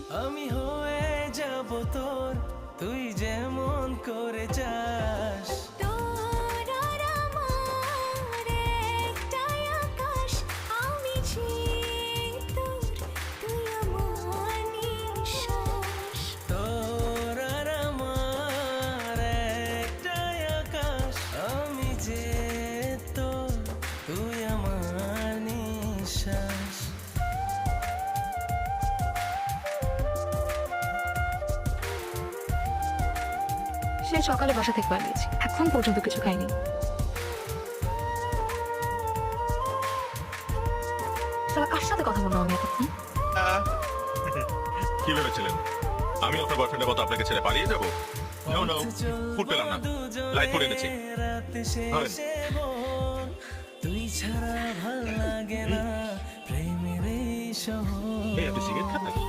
আমি হয়ে যাব তোর, তুই যেমন করে চাস। তোর আর আমার একটাই আকাশ, আমি যে তোর, তুই আমার নিঃশ্বাস। তোর আর আমার একটাই আকাশ, আমি যে তোর, তুই আমার নিঃশ্বাস। সে সকালে বাসা থেকে পালিয়েছি, এখন পর্যন্ত কিছু খাইনি। শালা কার সাথে কথা বলবো আমি এখন? কি ভেবেছিলেন আমি আপনার বয়ফ্রেন্ডের মতো আপনাকে ছেড়ে পালিয়ে যাবো? নো নো, ফুড পেলাম না, লাইট ফুড এনেছি। রাতে হয়। শেষে বল, তুই ছাড়া ভাল লাগে না প্রেমের এই শহর। এই আপনি সিগারেট খান নাকি?